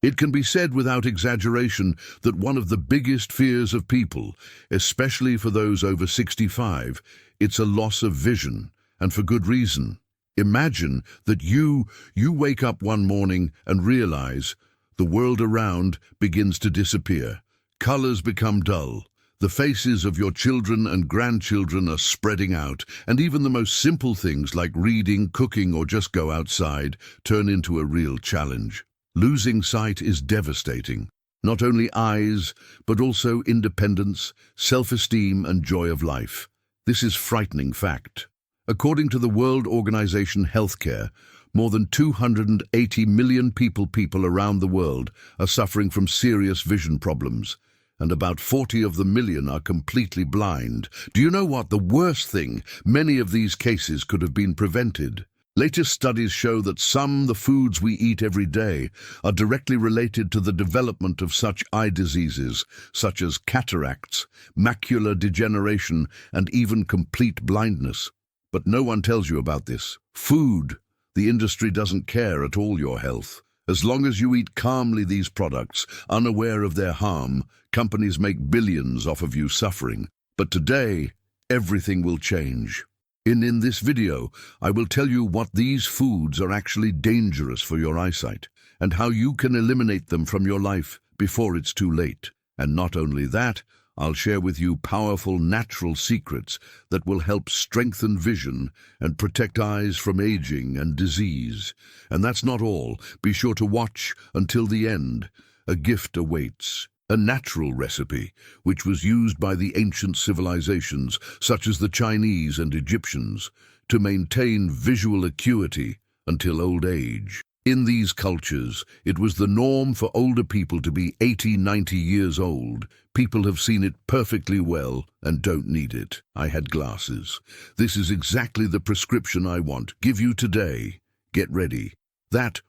It can be said without exaggeration that one of the biggest fears of people, especially for those over 65, it's a loss of vision, and for good reason. Imagine that you wake up one morning and realize the world around begins to disappear. Colors become dull. The faces of your children and grandchildren are spreading out, and even the most simple things like reading, cooking, or just go outside turn into a real challenge. Losing sight is devastating. Not only eyes, but also independence, self-esteem, and joy of life. This is frightening fact. According to the World Organization Healthcare, more than 280 million people around the world are suffering from serious vision problems, and about 40 of the million are completely blind. Do you know what? The worst thing, many of these cases could have been prevented. Latest studies show that the foods we eat every day are directly related to the development of such eye diseases, such as cataracts, macular degeneration, and even complete blindness. But no one tells you about this. Food. The industry doesn't care at all your health. As long as you eat calmly these products, unaware of their harm, companies make billions off of you suffering. But today, everything will change. In this video, I will tell you what these foods are actually dangerous for your eyesight, and how you can eliminate them from your life before it's too late. And not only that, I'll share with you powerful natural secrets that will help strengthen vision and protect eyes from aging and disease. And that's not all. Be sure to watch until the end. A gift awaits. A natural recipe, which was used by the ancient civilizations, such as the Chinese and Egyptians, to maintain visual acuity until old age. In these cultures, it was the norm for older people to be 80, 90 years old. People have seen it perfectly well and don't need it. I had glasses. This is exactly the prescription I want. Give you today. Get ready.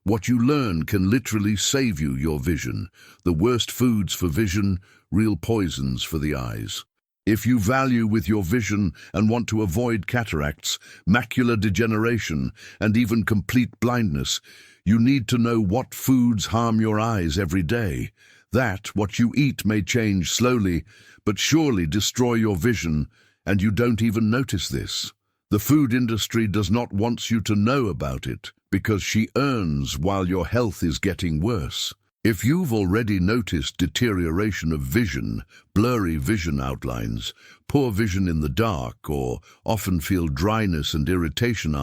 What you learn can literally save you your vision. The worst foods for vision, real poisons for the eyes. If you value with your vision and want to avoid cataracts, macular degeneration, and even complete blindness, you need to know what foods harm your eyes every day. What you eat may change slowly, but surely destroy your vision, and you don't even notice this. The food industry does not want you to know about it, because she earns while your health is getting worse. If you've already noticed deterioration of vision, blurry vision outlines, poor vision in the dark, or often feel dryness and irritation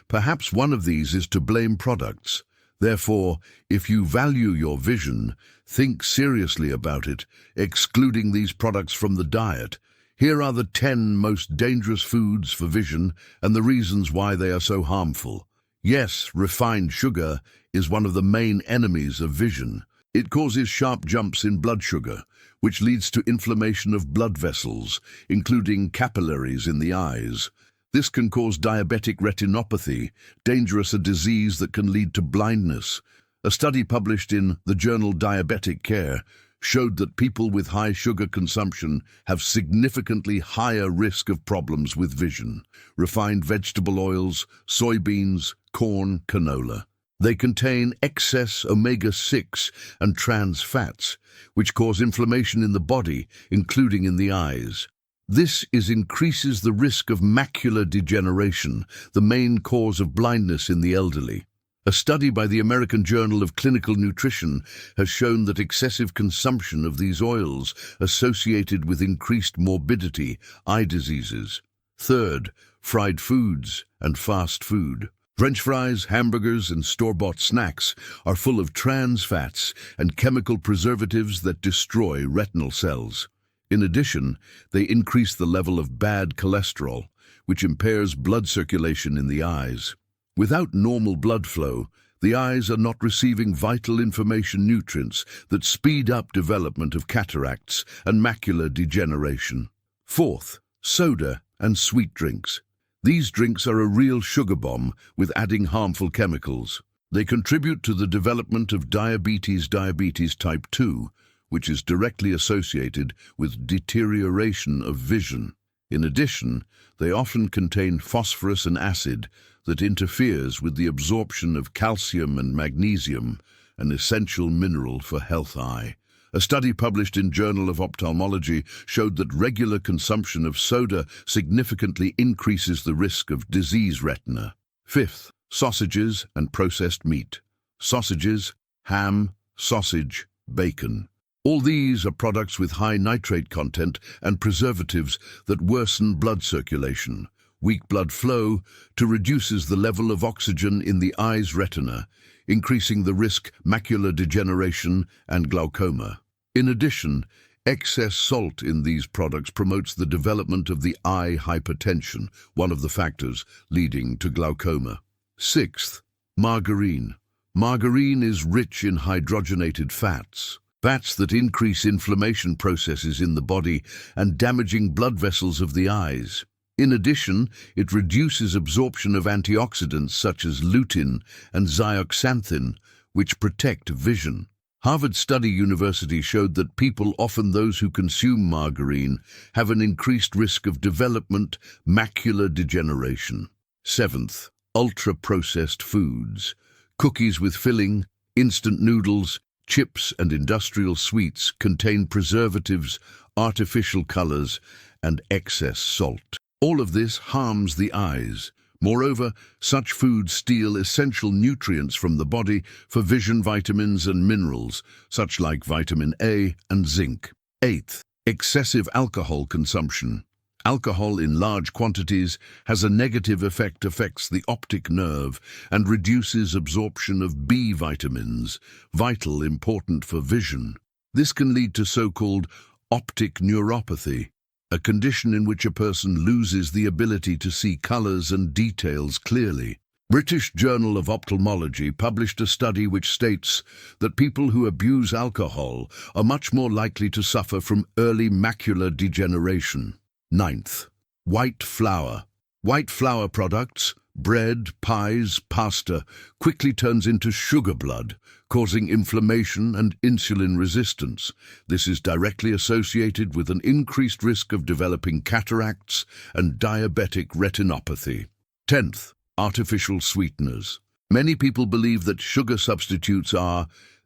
perhaps one of these is to blame products. Therefore, if you value your vision, think seriously about it, excluding these products from the diet. Here are the 10 most dangerous foods for vision and the reasons why they are so harmful. Yes, refined sugar is one of the main enemies of vision. It causes sharp jumps in blood sugar, which leads to inflammation of blood vessels, including capillaries in the eyes. This can cause diabetic retinopathy, dangerous a disease that can lead to blindness. A study published in the journal Diabetic Care showed that people with high sugar consumption have significantly higher risk of problems with vision. Refined vegetable oils, soybeans, corn, canola. They contain excess omega-6 and trans fats, which cause inflammation in the body, including in the eyes. This increases the risk of macular degeneration, the main cause of blindness in the elderly. A study by the American Journal of Clinical Nutrition has shown that excessive consumption of these oils associated with increased morbidity, eye diseases. Third, fried foods and fast food. French fries, hamburgers, and store-bought snacks are full of trans fats and chemical preservatives that destroy retinal cells. In addition, they increase the level of bad cholesterol, which impairs blood circulation in the eyes. Without normal blood flow, the eyes are not receiving vital information nutrients that speed up development of cataracts and macular degeneration. Fourth, soda and sweet drinks. These drinks are a real sugar bomb with adding harmful chemicals. They contribute to the development of diabetes type 2, which is directly associated with deterioration of vision. In addition, they often contain phosphorus and acid that interferes with the absorption of calcium and magnesium, an essential mineral for health eye. A study published in Journal of Ophthalmology showed that regular consumption of soda significantly increases the risk of diseased retina. Fifth, sausages and processed meat. Sausages, ham, sausage, bacon. All these are products with high nitrate content and preservatives that worsen blood circulation, weak blood flow, to reduces the level of oxygen in the eye's retina, increasing the risk macular degeneration and glaucoma. In addition, excess salt in these products promotes the development of the eye hypertension, one of the factors leading to glaucoma. Sixth, margarine. Margarine is rich in hydrogenated fats, fats that increase inflammation processes in the body and damaging blood vessels of the eyes. In addition, it reduces absorption of antioxidants such as lutein and zeaxanthin, which protect vision. Harvard Study University showed that people, often those who consume margarine, have an increased risk of development macular degeneration. Seventh, ultra-processed foods. Cookies with filling, instant noodles, chips and industrial sweets contain preservatives, artificial colors, and excess salt. All of this harms the eyes. Moreover, such foods steal essential nutrients from the body for vision vitamins and minerals, such like vitamin A and zinc. Eighth, excessive alcohol consumption. Alcohol in large quantities has a negative effect, affects the optic nerve and reduces absorption of B vitamins, vital important for vision. This can lead to so-called optic neuropathy, a condition in which a person loses the ability to see colors and details clearly. British Journal of Ophthalmology published a study which states that people who abuse alcohol are much more likely to suffer from early macular degeneration. Ninth, white flour. White flour products, bread, pies, pasta, quickly turns into sugar blood, causing inflammation and insulin resistance. This is directly associated with an increased risk of developing cataracts and diabetic retinopathy. 10th, artificial sweeteners. Many people believe that sugar substitutes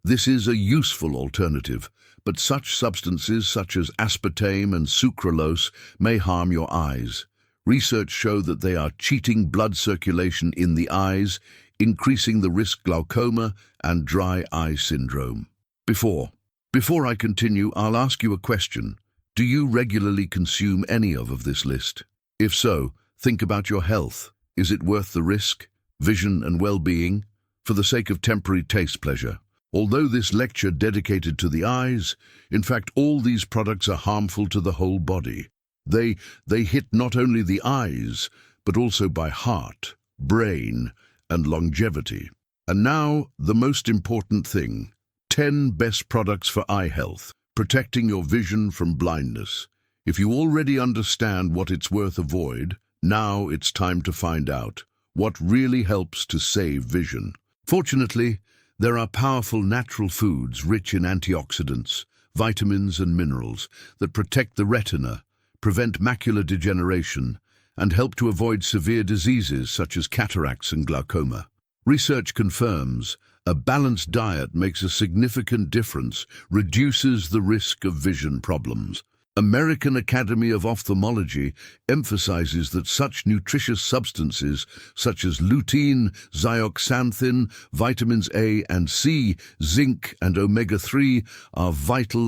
this is a useful alternative, but such substances such as aspartame and sucralose may harm your eyes. Research show that they are cheating blood circulation in the eyes, increasing the risk glaucoma and dry eye syndrome. Before I continue, I'll ask you a question. Do you regularly consume any of this list? If so, think about your health. Is it worth the risk, vision and well-being, for the sake of temporary taste pleasure? Although this lecture dedicated to the eyes, in fact all these products are harmful to the whole body. They hit not only the eyes, but also by heart, brain, and longevity. And now, the most important thing, 10 best products for eye health, protecting your vision from blindness. If you already understand what it's worth avoid, now it's time to find out what really helps to save vision. Fortunately, there are powerful natural foods rich in antioxidants, vitamins and minerals that protect the retina, prevent macular degeneration, and help to avoid severe diseases such as cataracts and glaucoma. Research confirms a balanced diet makes a significant difference, reduces the risk of vision problems. American Academy of Ophthalmology emphasizes that such nutritious substances such as lutein, zeaxanthin, vitamins A and C, zinc and omega-3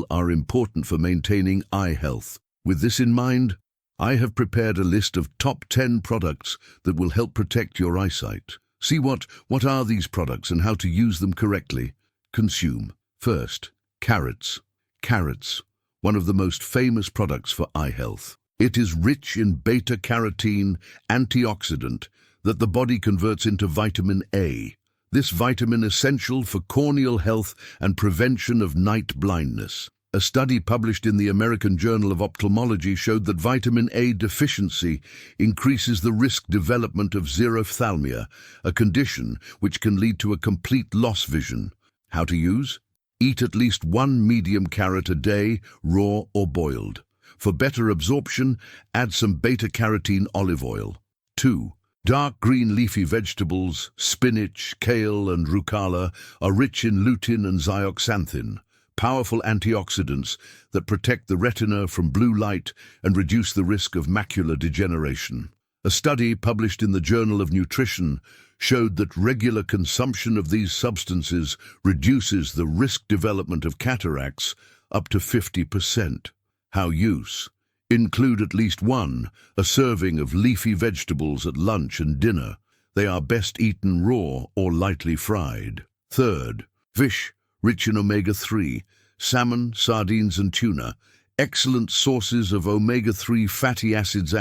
are important for maintaining eye health. With this in mind, I have prepared a list of top 10 products that will help protect your eyesight. See what are these products and how to use them correctly. Consume. First, carrots. Carrots, one of the most famous products for eye health. It is rich in beta-carotene antioxidant that the body converts into vitamin A. This vitamin is essential for corneal health and prevention of night blindness. A study published in the American Journal of Ophthalmology showed that vitamin A deficiency increases the risk development of xerophthalmia, a condition which can lead to a complete loss vision. How to use? Eat at least 1 medium carrot a day, raw or boiled. For better absorption, add some beta-carotene olive oil. 2. Dark green leafy vegetables, spinach, kale, and rucola are rich in lutein and zeaxanthin, powerful antioxidants that protect the retina from blue light and reduce the risk of macular degeneration. A study published in the Journal of Nutrition showed that regular consumption of these substances reduces the risk development of cataracts up to 50%. How use? Include at least a serving of leafy vegetables at lunch and dinner. They are best eaten raw or lightly fried. Third, fish, rich in omega-3, salmon, sardines and tuna, excellent sources of omega-3 fatty acids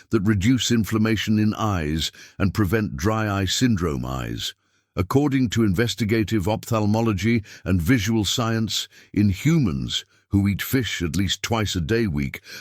that reduce inflammation in eyes and prevent dry eye syndrome eyes. According to investigative ophthalmology and visual science, in humans who eat fish at least twice a day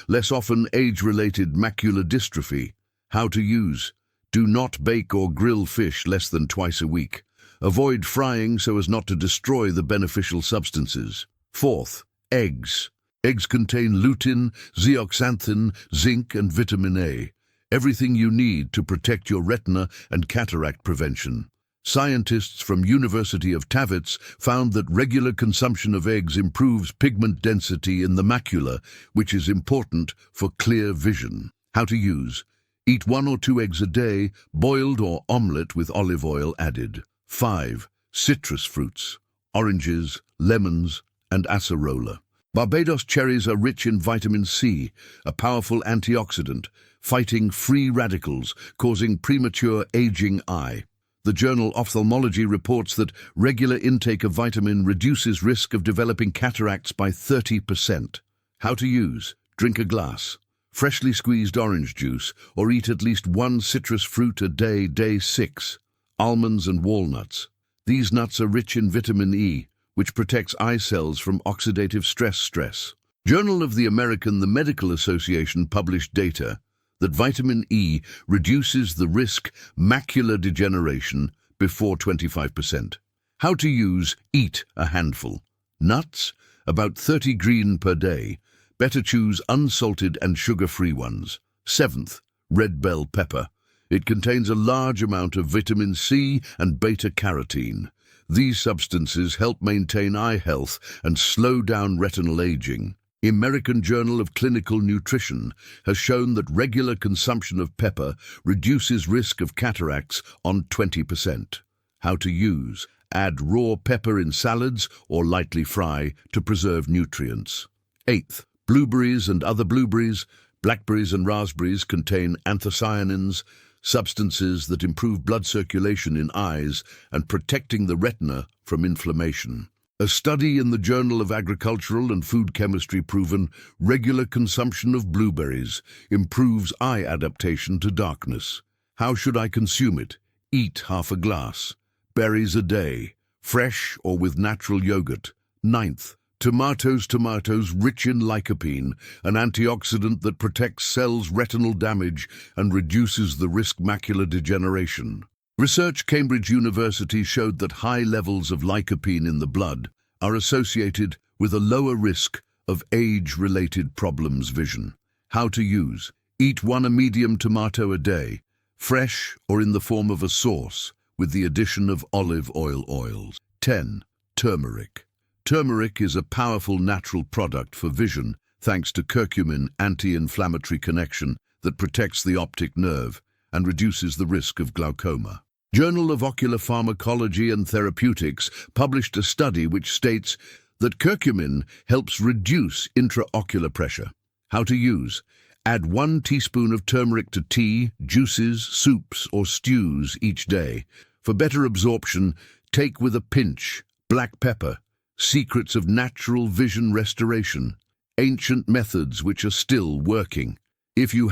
less often age-related macular dystrophy. How to use? Do not bake or grill fish less than twice a week. Avoid frying so as not to destroy the beneficial substances. Fourth, eggs. Eggs contain lutein, zeaxanthin, zinc and vitamin A. Everything you need to protect your retina and cataract prevention. Scientists from University of Tavets found that regular consumption of eggs improves pigment density in the macula, which is important for clear vision. How to use? Eat 1 or 2 eggs a day, boiled or omelette with olive oil added. 5. Citrus fruits, oranges, lemons, and acerola. Barbados cherries are rich in vitamin C, a powerful antioxidant, fighting free radicals, causing premature aging eye. The journal Ophthalmology reports that regular intake of vitamin reduces risk of developing cataracts by 30%. How to use? Drink a glass, freshly squeezed orange juice, or eat at least 1 citrus fruit a day, day 6. Almonds and walnuts. These nuts are rich in vitamin E, which protects eye cells from oxidative stress. Journal of the Medical Association published data that vitamin E reduces the risk macular degeneration before 25%. How to use? Eat a handful. Nuts, about 30 green per day. Better choose unsalted and sugar-free ones. 7th, red bell pepper. It contains a large amount of vitamin C and beta-carotene. These substances help maintain eye health and slow down retinal aging. American Journal of Clinical Nutrition has shown that regular consumption of pepper reduces risk of cataracts on 20%. How to use? Add raw pepper in salads or lightly fry to preserve nutrients. 8th, blueberries and other blueberries, blackberries and raspberries contain anthocyanins, substances that improve blood circulation in eyes and protecting the retina from inflammation. A study in the Journal of Agricultural and Food Chemistry proven regular consumption of blueberries improves eye adaptation to darkness. How should I consume it? Eat half a glass. Berries a day, fresh or with natural yogurt. 9th, tomatoes rich in lycopene, an antioxidant that protects cells' retinal damage and reduces the risk macular degeneration. Research Cambridge University showed that high levels of lycopene in the blood are associated with a lower risk of age-related problems vision. How to use? Eat 1 medium tomato a day, fresh or in the form of a sauce, with the addition of olive oils. 10. Turmeric. Turmeric is a powerful natural product for vision thanks to curcumin anti-inflammatory connection that protects the optic nerve and reduces the risk of glaucoma. Journal of Ocular Pharmacology and Therapeutics published a study which states that curcumin helps reduce intraocular pressure. How to use? Add 1 teaspoon of turmeric to tea, juices, soups, or stews each day. For better absorption, take with a pinch black pepper. Secrets of natural vision restoration. Ancient methods which are still working. If you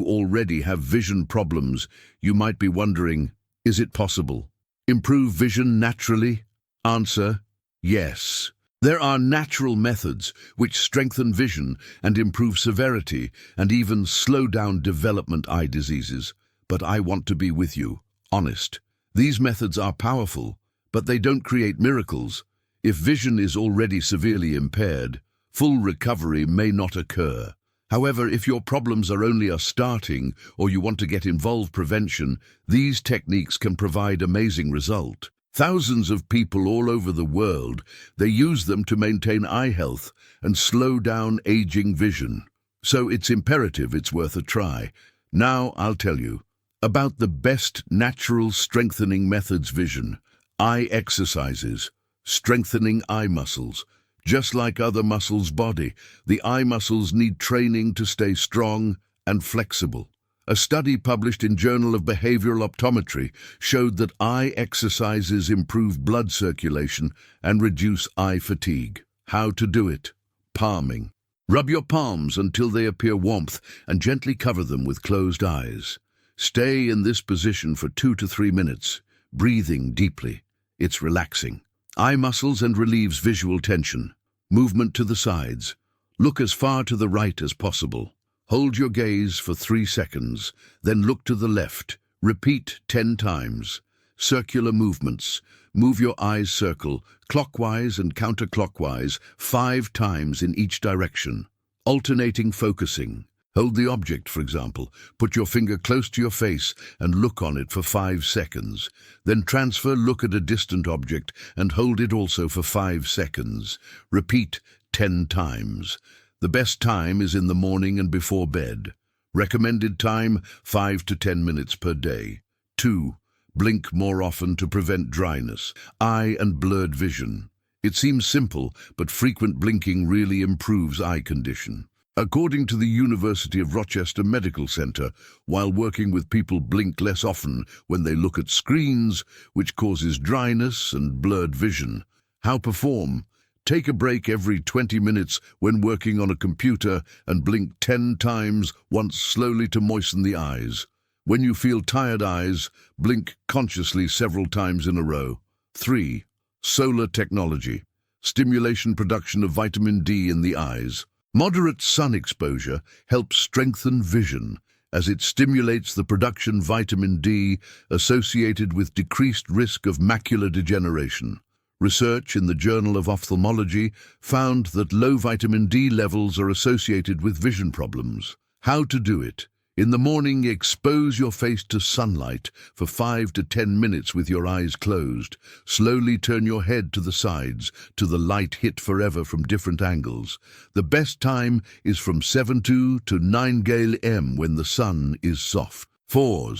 already have vision problems, you might be wondering, is it possible? Improve vision naturally? Answer, yes. There are natural methods which strengthen vision and improve severity and even slow down development eye diseases. But I want to be with you, honest. These methods are powerful, but they don't create miracles. If vision is already severely impaired, full recovery may not occur. However, if your problems are only starting or you want to get involved prevention, these techniques can provide amazing result. Thousands of people all over the world, they use them to maintain eye health and slow down aging vision. So it's imperative it's worth a try. Now I'll tell you about the best natural strengthening methods vision. Eye exercises, strengthening eye muscles. Just like other muscles' body, the eye muscles need training to stay strong and flexible. A study published in Journal of Behavioral Optometry showed that eye exercises improve blood circulation and reduce eye fatigue. How to do it? Palming. Rub your palms until they appear warmth and gently cover them with closed eyes. Stay in this position for 2 to 3 minutes, breathing deeply. It's relaxing. Eye muscles and relieves visual tension. Movement to the sides. Look as far to the right as possible. Hold your gaze for 3 seconds, then look to the left. Repeat 10 times. Circular movements. Move your eyes circle, clockwise and counterclockwise, 5 times in each direction. Alternating focusing. Hold the object, for example. Put your finger close to your face and look on it for 5 seconds. Then transfer, look at a distant object and hold it also for 5 seconds. Repeat 10 times. The best time is in the morning and before bed. Recommended time, 5 to 10 minutes per day. 2. Blink more often to prevent dryness, eye and blurred vision. It seems simple, but frequent blinking really improves eye condition. According to the University of Rochester Medical Center, while working with people blink less often when they look at screens, which causes dryness and blurred vision. How perform? Take a break every 20 minutes when working on a computer and blink 10 times, once slowly to moisten the eyes. When you feel tired eyes, blink consciously several times in a row. 3. Solar technology. Stimulation production of vitamin D in the eyes. Moderate sun exposure helps strengthen vision as it stimulates the production vitamin D associated with decreased risk of macular degeneration. Research in the Journal of Ophthalmology found that low vitamin D levels are associated with vision problems. How to do it? In the morning, expose your face to sunlight for 5 to 10 minutes with your eyes closed. Slowly turn your head to the sides to the light hit forever from different angles. The best time is from 7 to 9 am when the sun is soft. 4.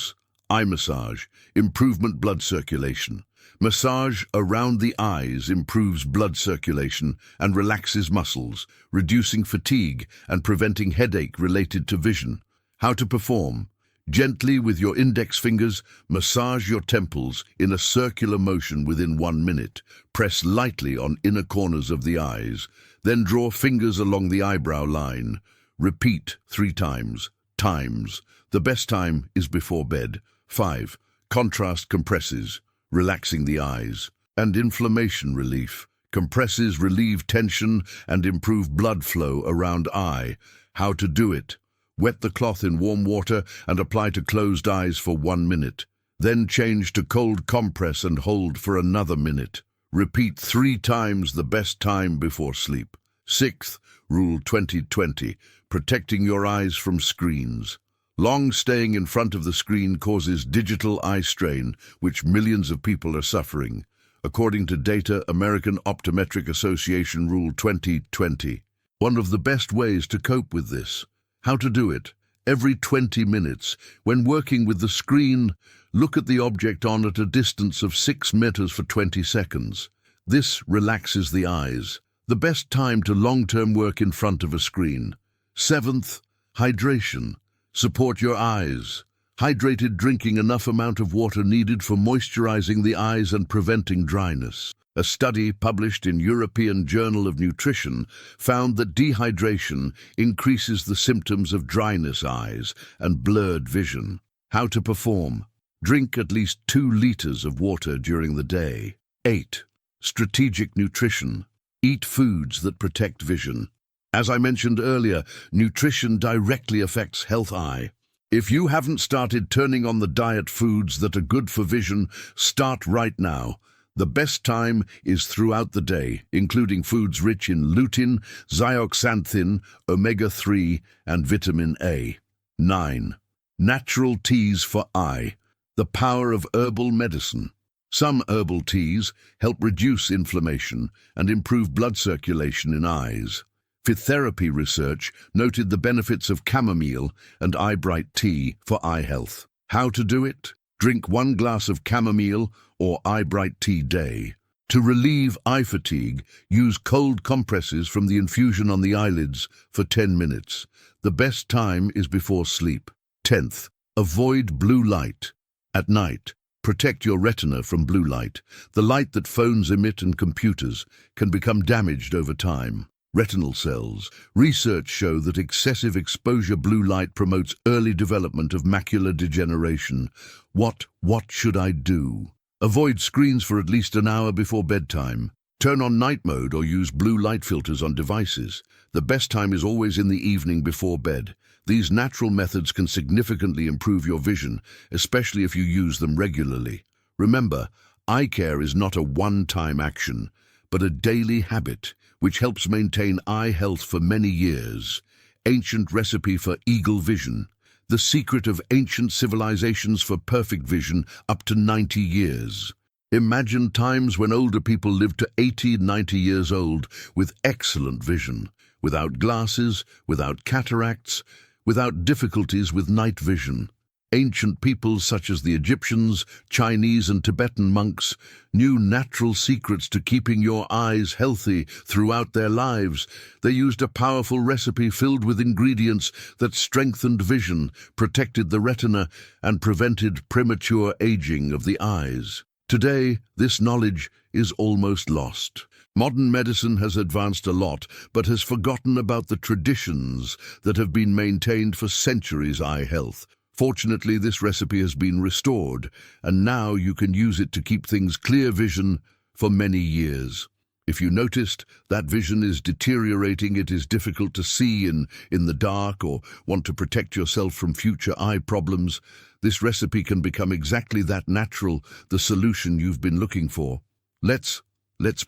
Eye massage. Improvement blood circulation. Massage around the eyes improves blood circulation and relaxes muscles, reducing fatigue and preventing headache related to vision. How to perform? Gently with your index fingers, massage your temples in a circular motion within 1 minute. Press lightly on inner corners of the eyes. Then draw fingers along the eyebrow line. Repeat 3 times. The best time is before bed. 5. Contrast compresses, relaxing the eyes. And inflammation relief. Compresses relieve tension and improve blood flow around eye. How to do it? Wet the cloth in warm water and apply to closed eyes for 1 minute. Then change to cold compress and hold for another minute. Repeat 3 times, the best time before sleep. 6th, Rule 2020, protecting your eyes from screens. Long staying in front of the screen causes digital eye strain, which millions of people are suffering. According to data, American Optometric Association Rule 2020. One of the best ways to cope with this. How to do it? Every 20 minutes, when working with the screen, look at the object on at a distance of 6 meters for 20 seconds. This relaxes the eyes. The best time to long-term work in front of a screen. 7th, hydration. Support your eyes. Hydrated, drinking enough amount of water needed for moisturizing the eyes and preventing dryness. A study published in European Journal of Nutrition found that dehydration increases the symptoms of dryness eyes and blurred vision. How to perform? Drink at least 2 liters of water during the day. 8. Strategic nutrition. Eat foods that protect vision. As I mentioned earlier, nutrition directly affects health eye. If you haven't started turning on the diet foods that are good for vision, start right now. The best time is throughout the day, including foods rich in lutein, zeaxanthin, omega-3, and vitamin A. 9. Natural teas for eye. The power of herbal medicine. Some herbal teas help reduce inflammation and improve blood circulation in eyes. Phytotherapy research noted the benefits of chamomile and eye bright tea for eye health. How to do it? Drink 1 glass of chamomile or eye bright tea day. To relieve eye fatigue, use cold compresses from the infusion on the eyelids for 10 minutes. The best time is before sleep. 10th, avoid blue light. At night, protect your retina from blue light. The light that phones emit and computers can become damaged over time. Retinal cells. Research show that excessive exposure blue light promotes early development of macular degeneration. What should I do? Avoid screens for at least an hour before bedtime. Turn on night mode or use blue light filters on devices. The best time is always in the evening before bed. These natural methods can significantly improve your vision, especially if you use them regularly. Remember, eye care is not a one-time action, but a daily habit, which helps maintain eye health for many years. Ancient recipe for eagle vision. The secret of ancient civilizations for perfect vision up to 90 years. Imagine times when older people lived to 80, 90 years old with excellent vision, without glasses, without cataracts, without difficulties with night vision. Ancient peoples such as the Egyptians, Chinese and Tibetan monks knew natural secrets to keeping your eyes healthy throughout their lives. They used a powerful recipe filled with ingredients that strengthened vision, protected the retina, and prevented premature aging of the eyes. Today, this knowledge is almost lost. Modern medicine has advanced a lot, but has forgotten about the traditions that have been maintained for centuries' eye health. Fortunately, this recipe has been restored, and now you can use it to keep things clear vision for many years. If you noticed that vision is deteriorating, it is difficult to see in the dark, or want to protect yourself from future eye problems, this recipe can become exactly that natural, the solution you've been looking for. Let's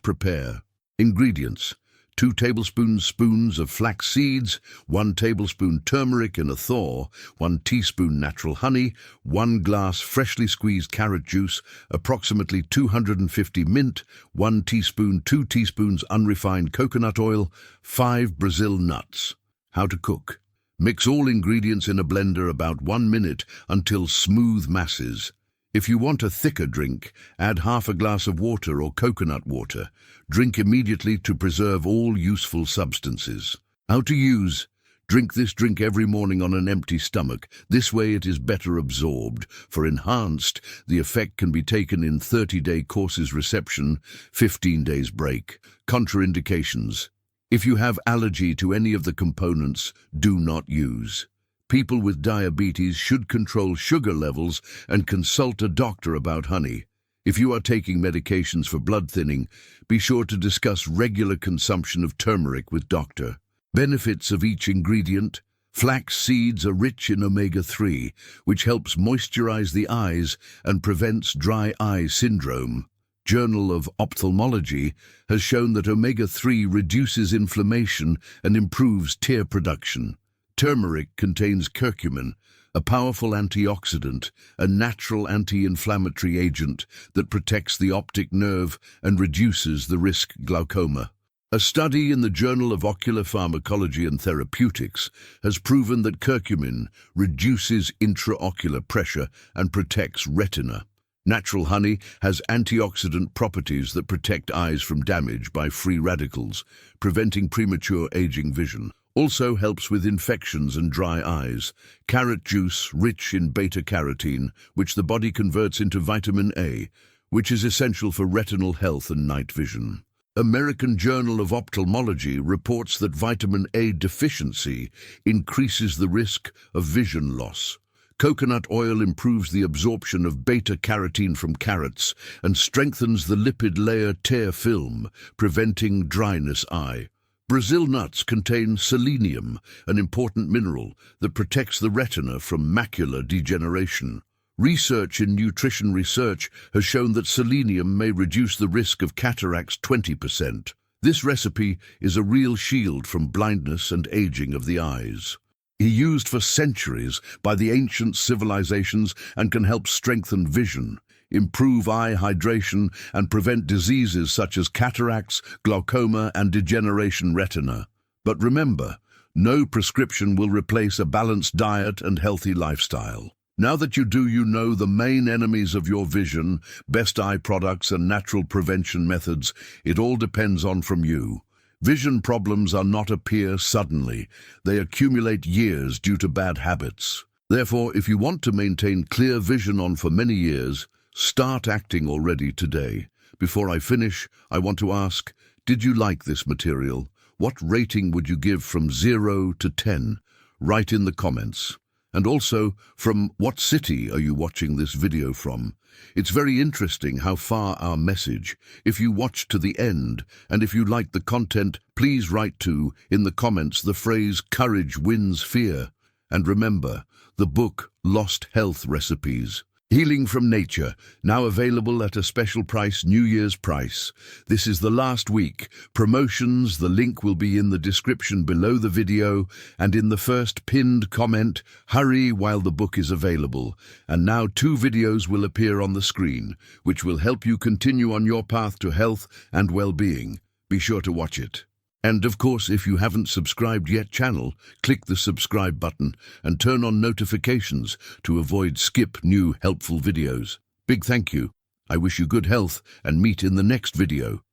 prepare. Ingredients: 2 tablespoons of flax seeds, 1 tablespoon turmeric in a thaw, 1 teaspoon natural honey, 1 glass freshly squeezed carrot juice, approximately 250 mint, 2 teaspoons unrefined coconut oil, 5 Brazil nuts. How to cook. Mix all ingredients in a blender about 1 minute until smooth masses. If you want a thicker drink, add half a glass of water or coconut water. Drink immediately to preserve all useful substances. How to use. Drink this drink every morning on an empty stomach. This way it is better absorbed. For enhanced, the effect can be taken in 30-day courses reception, 15 days break. Contraindications. If you have allergy to any of the components, do not use. People with diabetes should control sugar levels and consult a doctor about honey. If you are taking medications for blood thinning, be sure to discuss regular consumption of turmeric with doctor. Benefits of each ingredient. Flax seeds are rich in omega-3, which helps moisturize the eyes and prevents dry eye syndrome. Journal of Ophthalmology has shown that omega-3 reduces inflammation and improves tear production. Turmeric contains curcumin, a powerful antioxidant, a natural anti-inflammatory agent that protects the optic nerve and reduces the risk glaucoma. A study in the Journal of Ocular Pharmacology and Therapeutics has proven that curcumin reduces intraocular pressure and protects retina. Natural honey has antioxidant properties that protect eyes from damage by free radicals, preventing premature aging vision. Also helps with infections and dry eyes. Carrot juice, rich in beta-carotene, which the body converts into vitamin A, which is essential for retinal health and night vision. American Journal of Ophthalmology reports that vitamin A deficiency increases the risk of vision loss. Coconut oil improves the absorption of beta-carotene from carrots and strengthens the lipid layer tear film, preventing dryness eye. Brazil nuts contain selenium, an important mineral that protects the retina from macular degeneration. Research in nutrition research has shown that selenium may reduce the risk of cataracts 20%. This recipe is a real shield from blindness and aging of the eyes. Used for centuries by the ancient civilizations and can help strengthen vision, improve eye hydration, and prevent diseases such as cataracts, glaucoma, and degeneration retina. But remember, no prescription will replace a balanced diet and healthy lifestyle. Now that you know the main enemies of your vision, best eye products and natural prevention methods, it all depends on from you. Vision problems are not appear suddenly. They accumulate years due to bad habits. Therefore, if you want to maintain clear vision on for many years, start acting already today. Before I finish, I want to ask, did you like this material? What rating would you give from 0 to 10? Write in the comments. And also, from what city are you watching this video from? It's very interesting how far our message. If you watched to the end, and if you like the content, please write in the comments the phrase "Courage wins fear." And remember, the book Lost Health Recipes. Healing from Nature, now available at a special price, New Year's price. This is the last week. Promotions, the link will be in the description below the video and in the first pinned comment. Hurry while the book is available. And now 2 videos will appear on the screen, which will help you continue on your path to health and well-being. Be sure to watch it. And of course, if you haven't subscribed yet channel, click the subscribe button and turn on notifications to avoid skip new helpful videos. Big thank you. I wish you good health and meet in the next video.